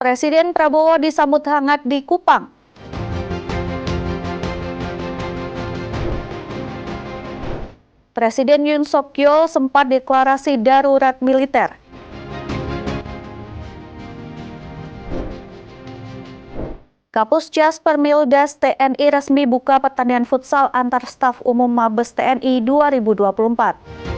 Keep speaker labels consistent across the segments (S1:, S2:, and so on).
S1: Presiden Prabowo disambut hangat di Kupang. Presiden Yoon Suk Yeol sempat deklarasi darurat militer. Kapusjas Permildas TNI resmi buka pertandingan futsal antar staf umum Mabes TNI 2024.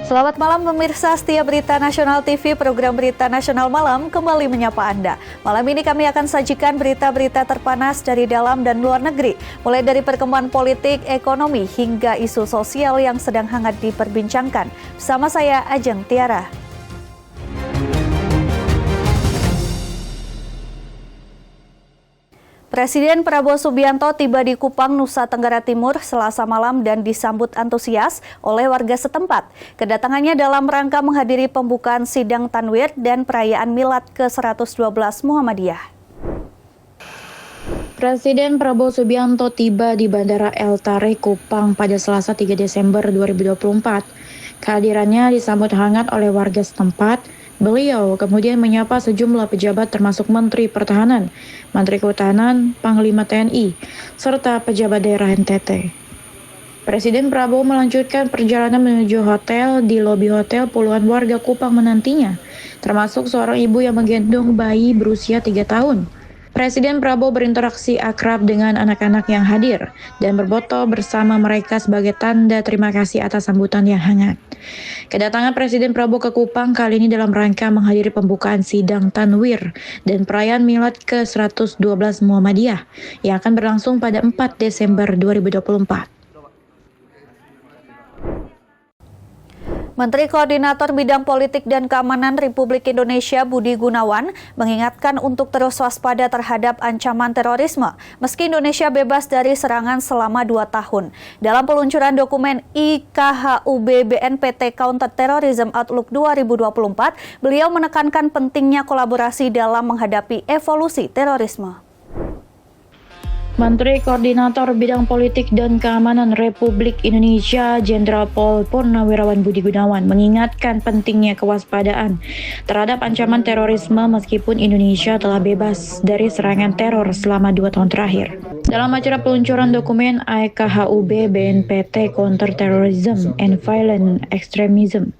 S1: Selamat malam pemirsa setia Berita Nasional TV, program Berita Nasional Malam kembali menyapa Anda. Malam ini kami akan sajikan berita-berita terpanas dari dalam dan luar negeri, mulai dari perkembangan politik, ekonomi, hingga isu sosial yang sedang hangat diperbincangkan. Bersama saya Ajeng Tiara. Presiden Prabowo Subianto tiba di Kupang, Nusa Tenggara Timur Selasa malam dan disambut antusias oleh warga setempat. Kedatangannya dalam rangka menghadiri pembukaan sidang Tanwir dan perayaan Milad ke-112 Muhammadiyah.
S2: Presiden Prabowo Subianto tiba di Bandara El Tarik, Kupang pada Selasa 3 Desember 2024. Kehadirannya disambut hangat oleh warga setempat. Beliau kemudian menyapa sejumlah pejabat termasuk Menteri Pertahanan, Menteri Kehutanan, Panglima TNI, serta pejabat daerah NTT. Presiden Prabowo melanjutkan perjalanan menuju hotel. Di lobi hotel puluhan warga Kupang menantinya, termasuk seorang ibu yang menggendong bayi berusia 3 tahun. Presiden Prabowo berinteraksi akrab dengan anak-anak yang hadir dan berfoto bersama mereka sebagai tanda terima kasih atas sambutan yang hangat. Kedatangan Presiden Prabowo ke Kupang kali ini dalam rangka menghadiri pembukaan sidang Tanwir dan perayaan Milad ke-112 Muhammadiyah yang akan berlangsung pada 4 Desember 2024.
S1: Menteri Koordinator Bidang Politik dan Keamanan Republik Indonesia Budi Gunawan mengingatkan untuk terus waspada terhadap ancaman terorisme meski Indonesia bebas dari serangan selama 2 tahun. Dalam peluncuran dokumen IKHUB BNPT Counter Terrorism Outlook 2024, beliau menekankan pentingnya kolaborasi dalam menghadapi evolusi terorisme.
S2: Menteri Koordinator Bidang Politik dan Keamanan Republik Indonesia Jenderal Paul Purnawirawan Budi Gunawan mengingatkan pentingnya kewaspadaan terhadap ancaman terorisme meskipun Indonesia telah bebas dari serangan teror selama 2 tahun terakhir. Dalam acara peluncuran dokumen IKHUB BNPT Counter Terrorism and Violent Extremism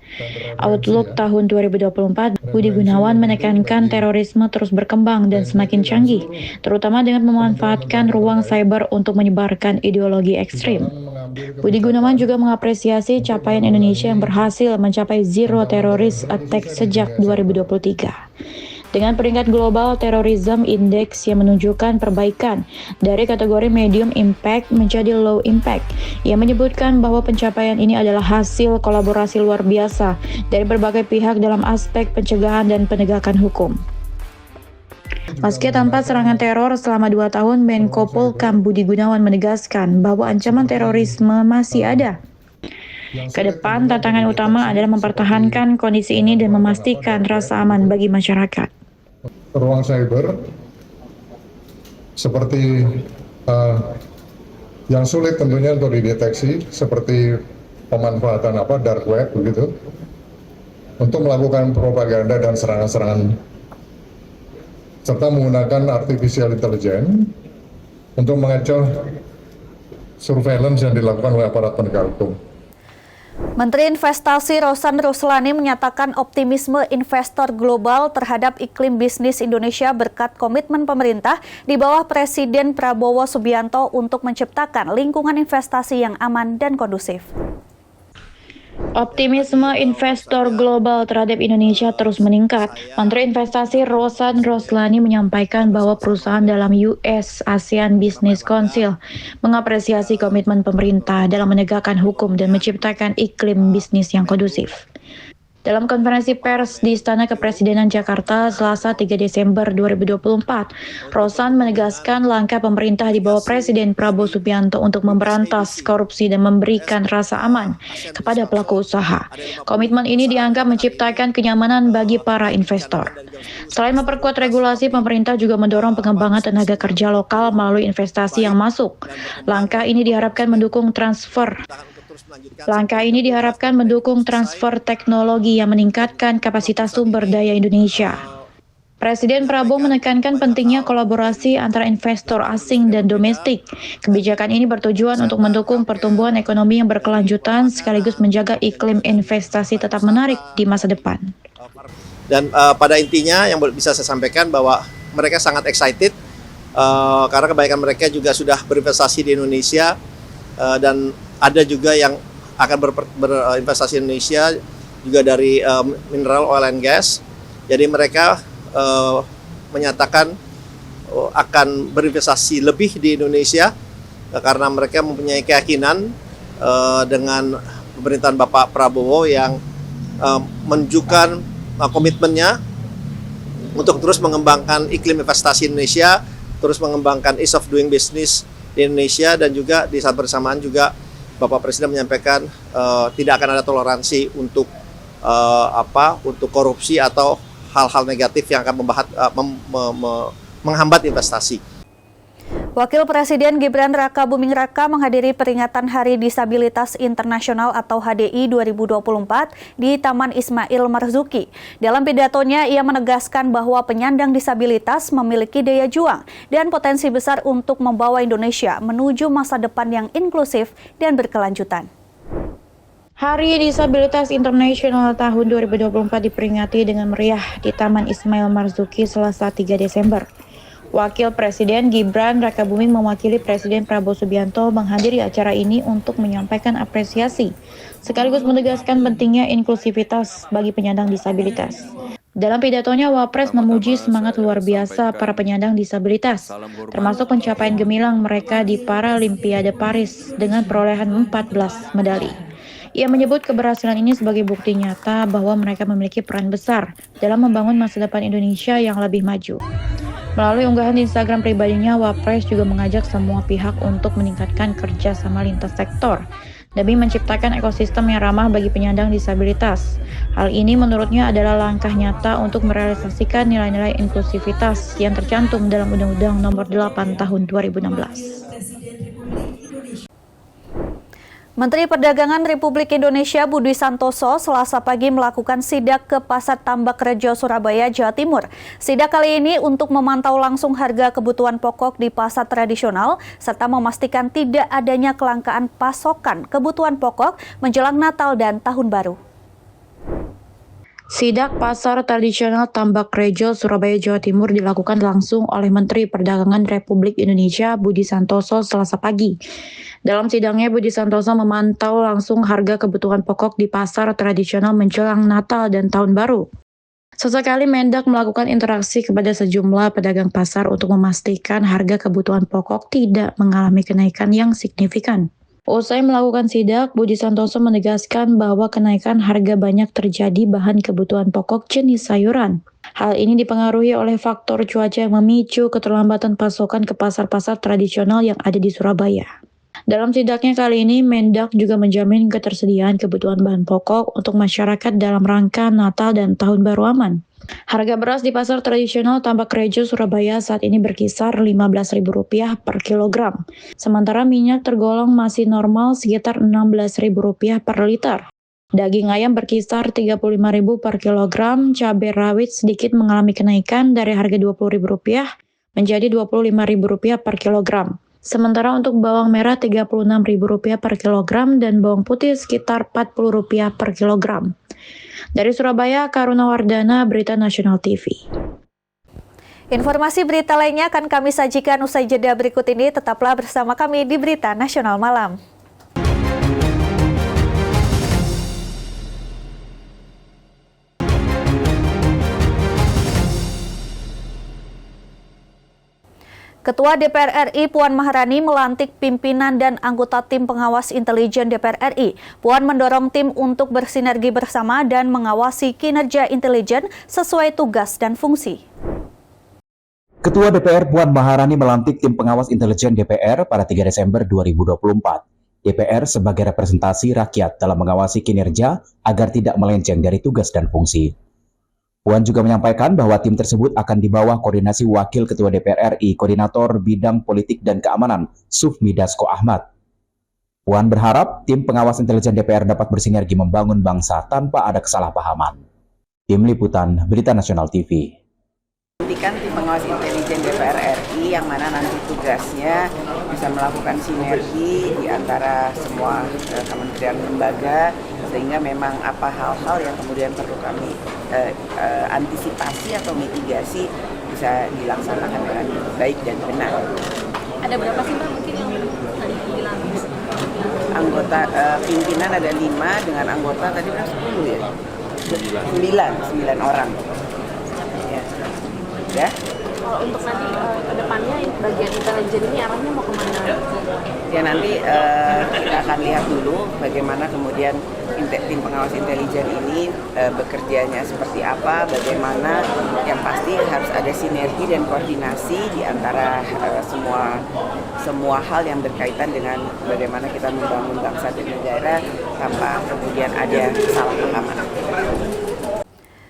S2: Outlook tahun 2024, Budi Gunawan menekankan terorisme terus berkembang dan semakin canggih, terutama dengan memanfaatkan ruang cyber untuk menyebarkan ideologi ekstrim. Budi Gunawan juga mengapresiasi capaian Indonesia yang berhasil mencapai Zero Terrorist Attack sejak 2023. Dengan peringkat global Terrorism Index yang menunjukkan perbaikan dari kategori medium impact menjadi low impact. Ia menyebutkan bahwa pencapaian ini adalah hasil kolaborasi luar biasa dari berbagai pihak dalam aspek pencegahan dan penegakan hukum. Meski tanpa serangan teror selama 2 tahun, Menko Polhukam Budi Gunawan menegaskan bahwa ancaman terorisme masih ada. Kedepan, tantangan utama adalah mempertahankan kondisi ini dan memastikan rasa aman bagi masyarakat.
S3: Ruang cyber seperti yang sulit tentunya untuk dideteksi, seperti pemanfaatan dark web begitu, untuk melakukan propaganda dan serangan-serangan, serta menggunakan artificial intelligence untuk mengecoh surveillance yang dilakukan oleh aparat penegak hukum.
S1: Menteri Investasi Rosan Roslani menyatakan optimisme investor global terhadap iklim bisnis Indonesia berkat komitmen pemerintah di bawah Presiden Prabowo Subianto untuk menciptakan lingkungan investasi yang aman dan kondusif.
S2: Optimisme investor global terhadap Indonesia terus meningkat. Menteri Investasi Rosan Roslani menyampaikan bahwa perusahaan dalam US ASEAN Business Council mengapresiasi komitmen pemerintah dalam menegakkan hukum dan menciptakan iklim bisnis yang kondusif. Dalam konferensi pers di Istana Kepresidenan Jakarta Selasa 3 Desember 2024, Rosan menegaskan langkah pemerintah di bawah Presiden Prabowo Subianto untuk memberantas korupsi dan memberikan rasa aman kepada pelaku usaha. Komitmen ini dianggap menciptakan kenyamanan bagi para investor. Selain memperkuat regulasi, pemerintah juga mendorong pengembangan tenaga kerja lokal melalui investasi yang masuk. Langkah ini diharapkan mendukung transfer Langkah ini diharapkan mendukung transfer teknologi yang meningkatkan kapasitas sumber daya Indonesia. Presiden Prabowo menekankan pentingnya kolaborasi antara investor asing dan domestik. Kebijakan ini bertujuan untuk mendukung pertumbuhan ekonomi yang berkelanjutan sekaligus menjaga iklim investasi tetap menarik di masa depan.
S4: Dan pada intinya yang bisa saya sampaikan bahwa mereka sangat excited karena kebanyakan mereka juga sudah berinvestasi di Indonesia dan ada juga yang akan berinvestasi di Indonesia juga dari mineral, oil and gas. Jadi mereka menyatakan akan berinvestasi lebih di Indonesia karena mereka mempunyai keyakinan dengan pemerintahan Bapak Prabowo yang menunjukkan komitmennya untuk terus mengembangkan iklim investasi Indonesia, terus mengembangkan ease of doing business di Indonesia, dan juga di saat bersamaan juga Bapak Presiden menyampaikan tidak akan ada toleransi untuk untuk korupsi atau hal-hal negatif yang akan menghambat investasi.
S1: Wakil Presiden Gibran Rakabuming Raka menghadiri peringatan Hari Disabilitas Internasional atau HDI 2024 di Taman Ismail Marzuki. Dalam pidatonya, ia menegaskan bahwa penyandang disabilitas memiliki daya juang dan potensi besar untuk membawa Indonesia menuju masa depan yang inklusif dan berkelanjutan.
S2: Hari Disabilitas Internasional tahun 2024 diperingati dengan meriah di Taman Ismail Marzuki Selasa 3 Desember. Wakil Presiden Gibran Rakabuming mewakili Presiden Prabowo Subianto menghadiri acara ini untuk menyampaikan apresiasi, sekaligus menegaskan pentingnya inklusivitas bagi penyandang disabilitas. Dalam pidatonya, Wapres memuji semangat luar biasa para penyandang disabilitas, termasuk pencapaian gemilang mereka di Paralimpiade Paris dengan perolehan 14 medali. Ia menyebut keberhasilan ini sebagai bukti nyata bahwa mereka memiliki peran besar dalam membangun masa depan Indonesia yang lebih maju. Melalui unggahan di Instagram pribadinya, Wapres juga mengajak semua pihak untuk meningkatkan kerjasama lintas sektor demi menciptakan ekosistem yang ramah bagi penyandang disabilitas. Hal ini menurutnya adalah langkah nyata untuk merealisasikan nilai-nilai inklusivitas yang tercantum dalam Undang-Undang Nomor 8 Tahun 2016.
S1: Menteri Perdagangan Republik Indonesia Budi Santoso Selasa pagi melakukan sidak ke Pasar Tambak Rejo, Surabaya, Jawa Timur. Sidak kali ini untuk memantau langsung harga kebutuhan pokok di pasar tradisional serta memastikan tidak adanya kelangkaan pasokan kebutuhan pokok menjelang Natal dan Tahun Baru.
S2: Sidak Pasar Tradisional Tambak Rejo, Surabaya, Jawa Timur dilakukan langsung oleh Menteri Perdagangan Republik Indonesia Budi Santoso Selasa pagi. Dalam sidangnya, Budi Santoso memantau langsung harga kebutuhan pokok di pasar tradisional menjelang Natal dan Tahun Baru. Sesekali Mendak melakukan interaksi kepada sejumlah pedagang pasar untuk memastikan harga kebutuhan pokok tidak mengalami kenaikan yang signifikan. Usai melakukan sidak, Budi Santoso menegaskan bahwa kenaikan harga banyak terjadi bahan kebutuhan pokok jenis sayuran. Hal ini dipengaruhi oleh faktor cuaca yang memicu keterlambatan pasokan ke pasar-pasar tradisional yang ada di Surabaya. Dalam sidaknya kali ini, Mendak juga menjamin ketersediaan kebutuhan bahan pokok untuk masyarakat dalam rangka Natal dan Tahun Baru aman. Harga beras di pasar tradisional Tambak Rejo, Surabaya saat ini berkisar Rp15.000 per kilogram. Sementara minyak tergolong masih normal sekitar Rp16.000 per liter. Daging ayam berkisar Rp35.000 per kilogram, cabai rawit sedikit mengalami kenaikan dari harga Rp20.000 menjadi Rp25.000 per kilogram. Sementara untuk bawang merah Rp36.000 per kilogram dan bawang putih sekitar Rp40 per kilogram. Dari Surabaya, Karuna Wardana, Berita Nasional TV.
S1: Informasi berita lainnya akan kami sajikan usai jeda berikut ini. Tetaplah bersama kami di Berita Nasional Malam. Ketua DPR RI Puan Maharani melantik pimpinan dan anggota tim pengawas intelijen DPR RI. Puan mendorong tim untuk bersinergi bersama dan mengawasi kinerja intelijen sesuai tugas dan fungsi.
S5: Ketua DPR Puan Maharani melantik tim pengawas intelijen DPR pada 3 Desember 2024. DPR sebagai representasi rakyat dalam mengawasi kinerja agar tidak melenceng dari tugas dan fungsi. Puan juga menyampaikan bahwa tim tersebut akan di bawah koordinasi Wakil Ketua DPR RI, Koordinator Bidang Politik dan Keamanan, Sufmi Dasko Ahmad. Puan berharap tim pengawas intelijen DPR dapat bersinergi membangun bangsa tanpa ada kesalahpahaman. Tim Liputan Berita Nasional TV.
S6: Nantikan tim pengawas intelijen DPR RI yang mana nanti tugasnya bisa melakukan sinergi di antara semua kementerian lembaga, sehingga memang apa hal-hal yang kemudian perlu kami antisipasi atau mitigasi bisa dilaksanakan dengan baik dan benar.
S7: Ada berapa sih Mbak mungkin yang tadi bilang?
S6: Anggota pimpinan ada 5 dengan anggota tadi berapa 10 ya? 9 orang. Ya.
S7: Kalau untuk nanti ke depannya bagian intelijen ini arahnya mau kemana?
S6: Ya nanti kita akan lihat dulu bagaimana kemudian tim pengawas intelijen ini bekerjanya seperti apa, bagaimana yang pasti harus ada sinergi dan koordinasi di antara semua hal yang berkaitan dengan bagaimana kita membangun bangsa dan negara tanpa kemudian ada kesalahpahaman.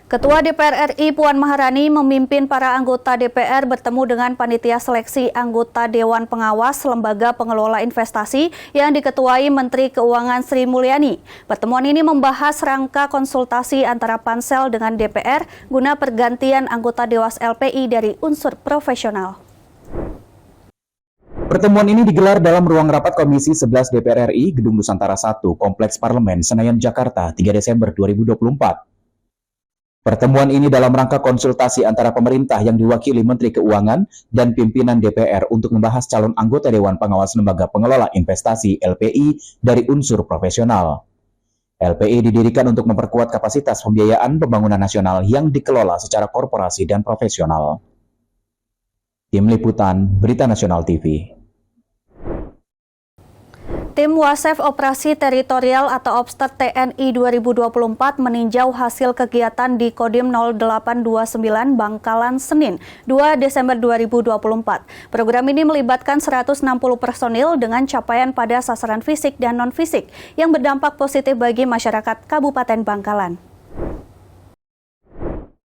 S1: Ketua DPR RI Puan Maharani memimpin para anggota DPR bertemu dengan panitia seleksi anggota Dewan Pengawas Lembaga Pengelola Investasi yang diketuai Menteri Keuangan Sri Mulyani. Pertemuan ini membahas rangka konsultasi antara Pansel dengan DPR guna pergantian anggota Dewas LPI dari unsur profesional.
S5: Pertemuan ini digelar dalam ruang rapat Komisi 11 DPR RI Gedung Nusantara 1, Kompleks Parlemen, Senayan, Jakarta, 3 Desember 2024. Pertemuan ini dalam rangka konsultasi antara pemerintah yang diwakili Menteri Keuangan dan pimpinan DPR untuk membahas calon anggota Dewan Pengawas Lembaga Pengelola Investasi LPI dari unsur profesional. LPI didirikan untuk memperkuat kapasitas pembiayaan pembangunan nasional yang dikelola secara korporasi dan profesional. Tim Liputan Berita Nasional TV.
S1: Tim Wasef Operasi Teritorial atau Opster TNI 2024 meninjau hasil kegiatan di Kodim 0829 Bangkalan Senin, 2 Desember 2024. Program ini melibatkan 160 personil dengan capaian pada sasaran fisik dan non-fisik yang berdampak positif bagi masyarakat Kabupaten Bangkalan.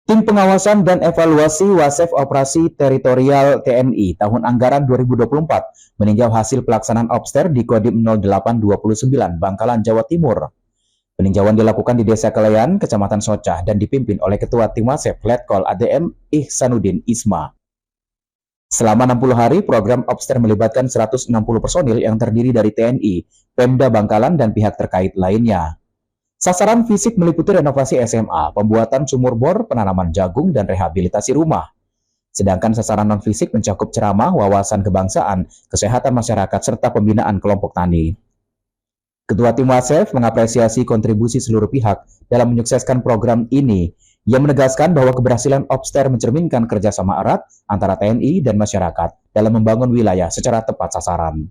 S5: Tim Pengawasan dan Evaluasi Wasef Operasi Teritorial TNI tahun anggaran 2024 meninjau hasil pelaksanaan Opster di Kodim 0829 Bangkalan, Jawa Timur. Peninjauan dilakukan di Desa Keleyan, Kecamatan Socah dan dipimpin oleh Ketua Tim Wasef Letkol ADM Ihsanuddin Isma. Selama 60 hari, program Opster melibatkan 160 personil yang terdiri dari TNI, Pemda Bangkalan dan pihak terkait lainnya. Sasaran fisik meliputi renovasi SMA, pembuatan sumur bor, penanaman jagung, dan rehabilitasi rumah. Sedangkan sasaran non-fisik mencakup ceramah, wawasan kebangsaan, kesehatan masyarakat, serta pembinaan kelompok tani. Ketua Tim Wasef mengapresiasi kontribusi seluruh pihak dalam menyukseskan program ini. Ia menegaskan bahwa keberhasilan Opster mencerminkan kerjasama erat antara TNI dan masyarakat dalam membangun wilayah secara tepat sasaran.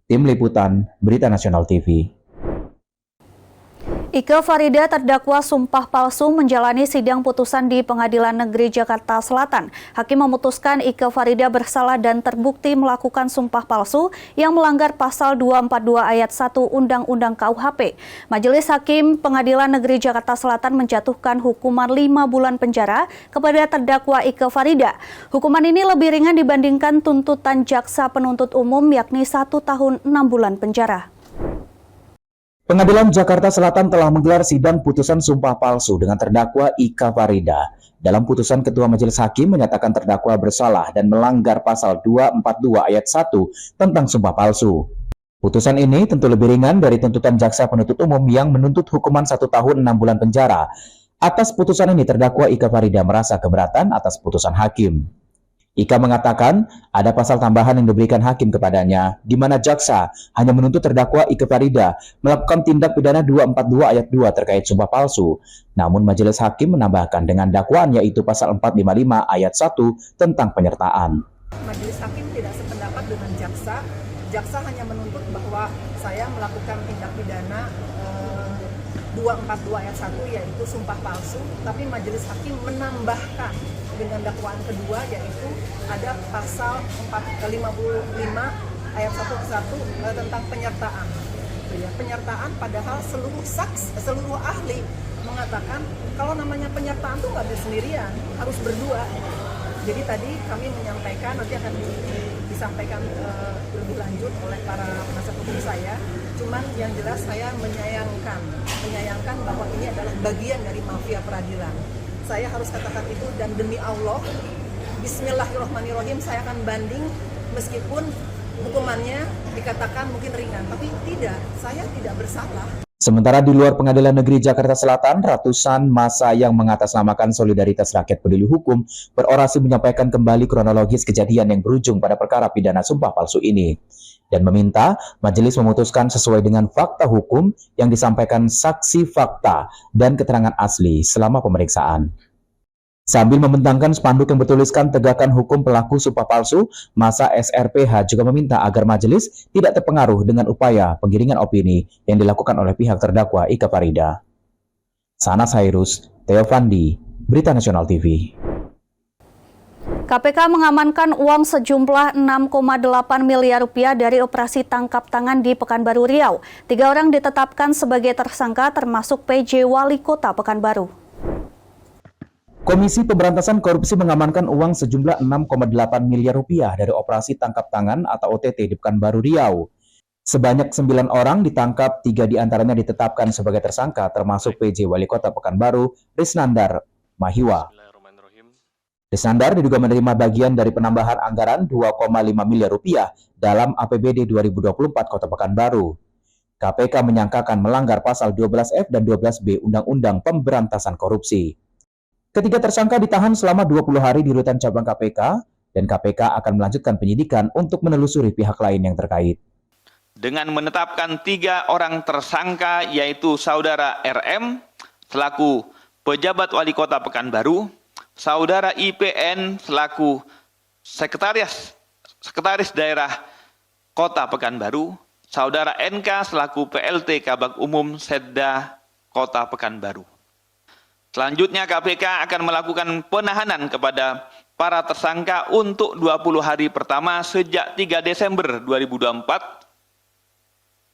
S5: Tim Liputan Berita Nasional TV.
S1: Ike Farida terdakwa sumpah palsu menjalani sidang putusan di Pengadilan Negeri Jakarta Selatan. Hakim memutuskan Ike Farida bersalah dan terbukti melakukan sumpah palsu yang melanggar pasal 242 ayat 1 Undang-Undang KUHP. Majelis Hakim Pengadilan Negeri Jakarta Selatan menjatuhkan hukuman 5 bulan penjara kepada terdakwa Ike Farida. Hukuman ini lebih ringan dibandingkan tuntutan jaksa penuntut umum yakni 1 tahun 6 bulan penjara.
S5: Pengadilan Jakarta Selatan telah menggelar sidang putusan sumpah palsu dengan terdakwa Ika Farida. Dalam putusan, Ketua Majelis Hakim menyatakan terdakwa bersalah dan melanggar pasal 242 ayat 1 tentang sumpah palsu. Putusan ini tentu lebih ringan dari tuntutan jaksa penuntut umum yang menuntut hukuman 1 tahun 6 bulan penjara. Atas putusan ini, terdakwa Ika Farida merasa keberatan atas putusan hakim. Ika mengatakan ada pasal tambahan yang diberikan hakim kepadanya, di mana jaksa hanya menuntut terdakwa Ika Farida melakukan tindak pidana 242 ayat 2 terkait sumpah palsu. Namun majelis hakim menambahkan dengan dakwaan yaitu pasal 455 ayat 1 tentang penyertaan.
S8: Majelis hakim tidak sependapat dengan jaksa. Jaksa hanya menuntut bahwa saya melakukan tindak pidana 242 ayat 1 yaitu sumpah palsu, tapi majelis hakim menambahkan dengan dakwaan kedua yaitu ada pasal 55 ayat 1 ke 1 tentang penyertaan. Penyertaan padahal seluruh ahli mengatakan kalau namanya penyertaan itu nggak bisa sendirian, harus berdua. Jadi tadi kami menyampaikan, nanti akan disampaikan lebih lanjut oleh para penasihat hukum saya. Cuman yang jelas saya menyayangkan bahwa ini adalah bagian dari mafia peradilan. Saya harus katakan itu, dan demi Allah, bismillahirrahmanirrahim, saya akan banding meskipun hukumannya dikatakan mungkin ringan, tapi tidak, saya tidak bersalah.
S5: Sementara di luar Pengadilan Negeri Jakarta Selatan, ratusan massa yang mengatasnamakan Solidaritas Rakyat Peduli Hukum berorasi menyampaikan kembali kronologis kejadian yang berujung pada perkara pidana sumpah palsu ini dan meminta majelis memutuskan sesuai dengan fakta hukum yang disampaikan saksi fakta dan keterangan asli selama pemeriksaan. Sambil membentangkan spanduk yang bertuliskan tegakkan hukum pelaku sumpah palsu, massa SRPH juga meminta agar majelis tidak terpengaruh dengan upaya penggiringan opini yang dilakukan oleh pihak terdakwa Ika Farida. Sanas Hairus, Theo Fandi, Berita Nasional TV.
S1: KPK mengamankan uang sejumlah 6,8 miliar rupiah dari operasi tangkap tangan di Pekanbaru Riau. 3 orang ditetapkan sebagai tersangka termasuk PJ Wali Kota Pekanbaru.
S5: Komisi Pemberantasan Korupsi mengamankan uang sejumlah 6,8 miliar rupiah dari operasi tangkap tangan atau OTT di Pekanbaru Riau. Sebanyak 9 orang ditangkap, 3 diantaranya ditetapkan sebagai tersangka termasuk PJ Wali Kota Pekanbaru, Risnandar Mahiwa. Risnandar diduga menerima bagian dari penambahan anggaran 2,5 miliar rupiah dalam APBD 2024 Kota Pekanbaru. KPK menyangkakan melanggar pasal 12F dan 12B Undang-Undang Pemberantasan Korupsi. Ketiga tersangka ditahan selama 20 hari di rutan cabang KPK dan KPK akan melanjutkan penyidikan untuk menelusuri pihak lain yang terkait.
S9: Dengan menetapkan 3 orang tersangka yaitu Saudara RM selaku pejabat Wali Kota Pekanbaru, Saudara IPN selaku Sekretaris Daerah Kota Pekanbaru, Saudara NK selaku PLT Kabag Umum Setda Kota Pekanbaru. Selanjutnya KPK akan melakukan penahanan kepada para tersangka untuk 20 hari pertama sejak 3 Desember 2024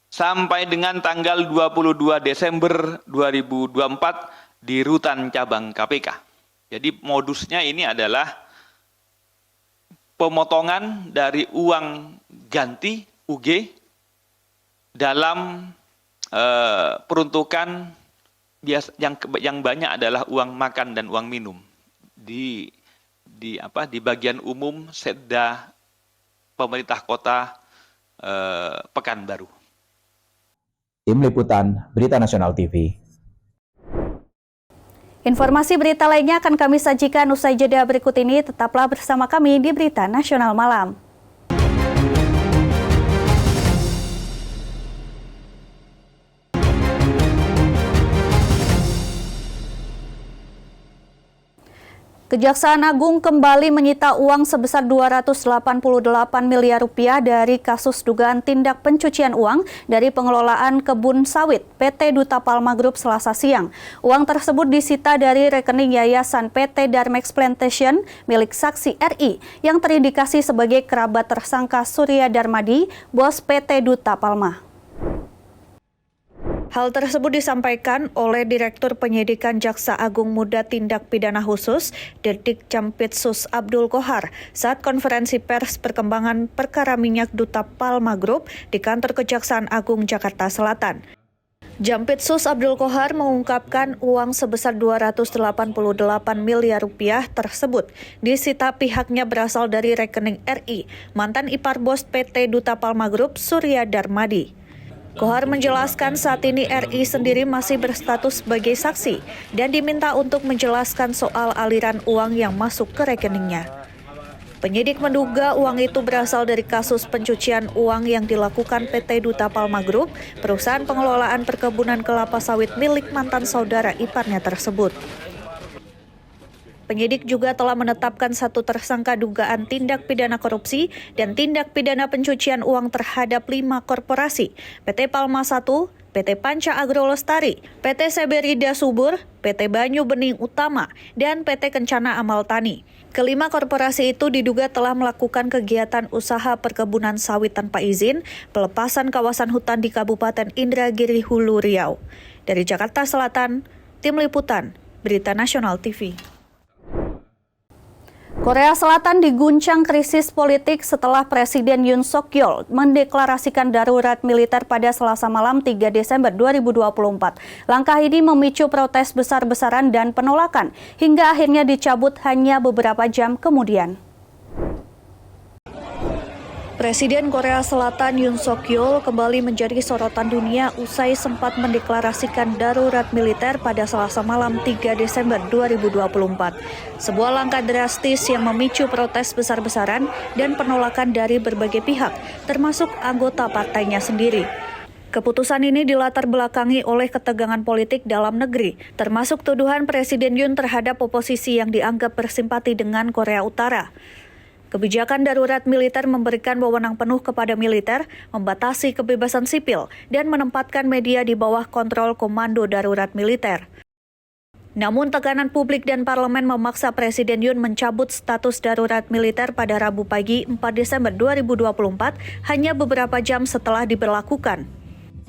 S9: sampai dengan tanggal 22 Desember 2024 di rutan cabang KPK. Jadi modusnya ini adalah pemotongan dari uang ganti UG dalam peruntukan yang banyak adalah uang makan dan uang minum di bagian umum Setda pemerintah kota Pekanbaru.
S5: Tim Liputan Berita Nasional TV.
S1: Informasi berita lainnya akan kami sajikan usai jeda berikut ini. Tetaplah bersama kami di Berita Nasional Malam. Kejaksaan Agung kembali menyita uang sebesar 288 miliar rupiah dari kasus dugaan tindak pencucian uang dari pengelolaan kebun sawit PT Duta Palma Group Selasa siang. Uang tersebut disita dari rekening Yayasan PT Darmex Plantation milik saksi RI yang terindikasi sebagai kerabat tersangka Surya Darmadi, bos PT Duta Palma. Hal tersebut disampaikan oleh Direktur Penyidikan Jaksa Agung Muda Tindak Pidana Khusus, Dirdik Jampitsus Abdul Kohar, saat konferensi pers perkembangan perkara minyak Duta Palma Group di kantor Kejaksaan Agung Jakarta Selatan. Jampitsus Abdul Kohar mengungkapkan uang sebesar 288 miliar rupiah tersebut disita pihaknya berasal dari rekening RI, mantan ipar bos PT Duta Palma Group Surya Darmadi. Kohar menjelaskan saat ini RI sendiri masih berstatus sebagai saksi dan diminta untuk menjelaskan soal aliran uang yang masuk ke rekeningnya. Penyidik menduga uang itu berasal dari kasus pencucian uang yang dilakukan PT Duta Palma Group, perusahaan pengelolaan perkebunan kelapa sawit milik mantan saudara iparnya tersebut. Penyidik juga telah menetapkan 1 tersangka dugaan tindak pidana korupsi dan tindak pidana pencucian uang terhadap 5 korporasi, PT Palma 1, PT Panca Agro Lestari, PT Seberida Subur, PT Banyu Bening Utama, dan PT Kencana Amal Tani. Kelima korporasi itu diduga telah melakukan kegiatan usaha perkebunan sawit tanpa izin, pelepasan kawasan hutan di Kabupaten Indragiri Hulu Riau. Dari Jakarta Selatan, Tim Liputan, Berita Nasional TV. Korea Selatan diguncang krisis politik setelah Presiden Yoon Suk Yeol mendeklarasikan darurat militer pada Selasa malam 3 Desember 2024. Langkah ini memicu protes besar-besaran dan penolakan, hingga akhirnya dicabut hanya beberapa jam kemudian. Presiden Korea Selatan Yoon Suk Yeol kembali menjadi sorotan dunia usai sempat mendeklarasikan darurat militer pada Selasa malam 3 Desember 2024. Sebuah langkah drastis yang memicu protes besar-besaran dan penolakan dari berbagai pihak, termasuk anggota partainya sendiri. Keputusan ini dilatar belakangi oleh ketegangan politik dalam negeri, termasuk tuduhan Presiden Yoon terhadap oposisi yang dianggap bersimpati dengan Korea Utara. Kebijakan darurat militer memberikan wewenang penuh kepada militer, membatasi kebebasan sipil, dan menempatkan media di bawah kontrol komando darurat militer. Namun tekanan publik dan parlemen memaksa Presiden Yoon mencabut status darurat militer pada Rabu pagi 4 Desember 2024, hanya beberapa jam setelah diberlakukan.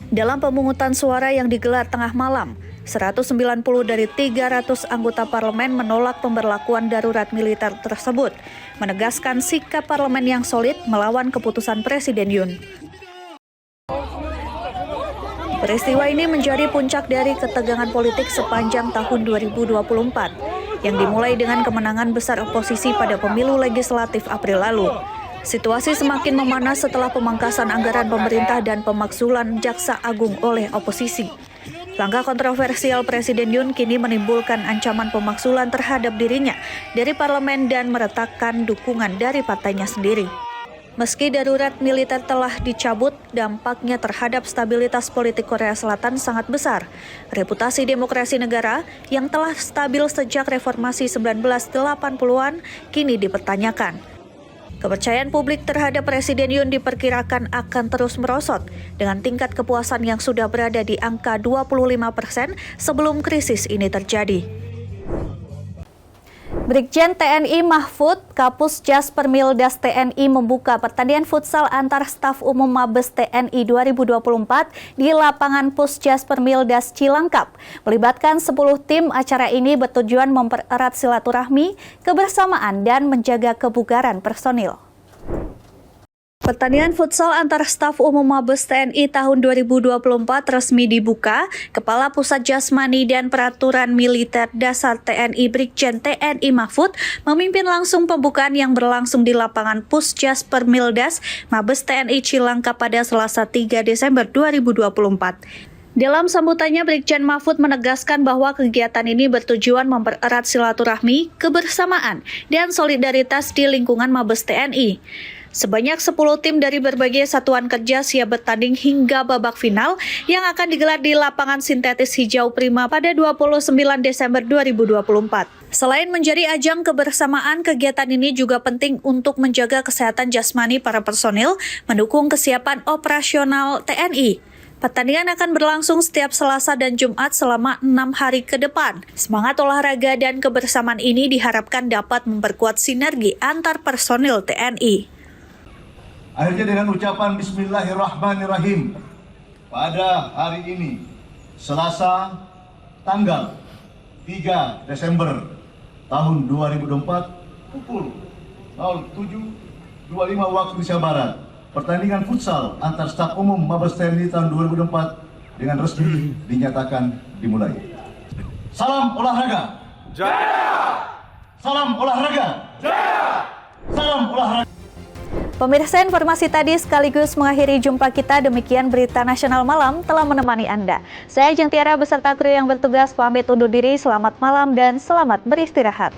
S1: Dalam pemungutan suara yang digelar tengah malam, 190 dari 300 anggota parlemen menolak pemberlakuan darurat militer tersebut, menegaskan sikap parlemen yang solid melawan keputusan Presiden Yoon. Peristiwa ini menjadi puncak dari ketegangan politik sepanjang tahun 2024, yang dimulai dengan kemenangan besar oposisi pada pemilu legislatif April lalu. Situasi semakin memanas setelah pemangkasan anggaran pemerintah dan pemakzulan Jaksa Agung oleh oposisi. Langkah kontroversial Presiden Yoon kini menimbulkan ancaman pemakzulan terhadap dirinya dari parlemen dan meretakkan dukungan dari partainya sendiri. Meski darurat militer telah dicabut, dampaknya terhadap stabilitas politik Korea Selatan sangat besar. Reputasi demokrasi negara yang telah stabil sejak reformasi 1980-an kini dipertanyakan. Kepercayaan publik terhadap Presiden Yoon diperkirakan akan terus merosot dengan tingkat kepuasan yang sudah berada di angka 25% sebelum krisis ini terjadi. Brigjen TNI Mahfud, Kapus Jas Permildas TNI membuka pertandingan futsal antar staf umum Mabes TNI 2024 di lapangan Pusjas Permildas Cilangkap. Melibatkan 10 tim, acara ini bertujuan mempererat silaturahmi, kebersamaan, dan menjaga kebugaran personil. Pertandingan futsal antar staf umum Mabes TNI tahun 2024 resmi dibuka. Kepala Pusat Jasmani dan Peraturan Militer Dasar TNI Brigjen TNI Mahfud memimpin langsung pembukaan yang berlangsung di lapangan Pusjas Permildas Mabes TNI Cilangkap pada Selasa 3 Desember 2024. Dalam sambutannya, Brigjen Mahfud menegaskan bahwa kegiatan ini bertujuan mempererat silaturahmi, kebersamaan, dan solidaritas di lingkungan Mabes TNI. Sebanyak 10 tim dari berbagai satuan kerja siap bertanding hingga babak final yang akan digelar di lapangan sintetis hijau Prima pada 29 Desember 2024. Selain menjadi ajang kebersamaan, kegiatan ini juga penting untuk menjaga kesehatan jasmani para personil, mendukung kesiapan operasional TNI. Pertandingan akan berlangsung setiap Selasa dan Jumat selama 6 hari ke depan. Semangat olahraga dan kebersamaan ini diharapkan dapat memperkuat sinergi antar personil TNI.
S10: Akhirnya dengan ucapan Bismillahirrahmanirrahim, pada hari ini, Selasa, tanggal 3 Desember tahun 2024, pukul 07.25 waktu Indonesia Barat, pertandingan futsal antar staf umum Mabes TNI tahun 2024 dengan resmi dinyatakan dimulai. Salam olahraga! Jaya! Salam olahraga! Jaya! Salam olahraga!
S1: Pemirsa, informasi tadi sekaligus mengakhiri jumpa kita. Demikian Berita Nasional Malam telah menemani Anda. Saya Jeng Tiara beserta kru yang bertugas pamit undur diri. Selamat malam dan selamat beristirahat.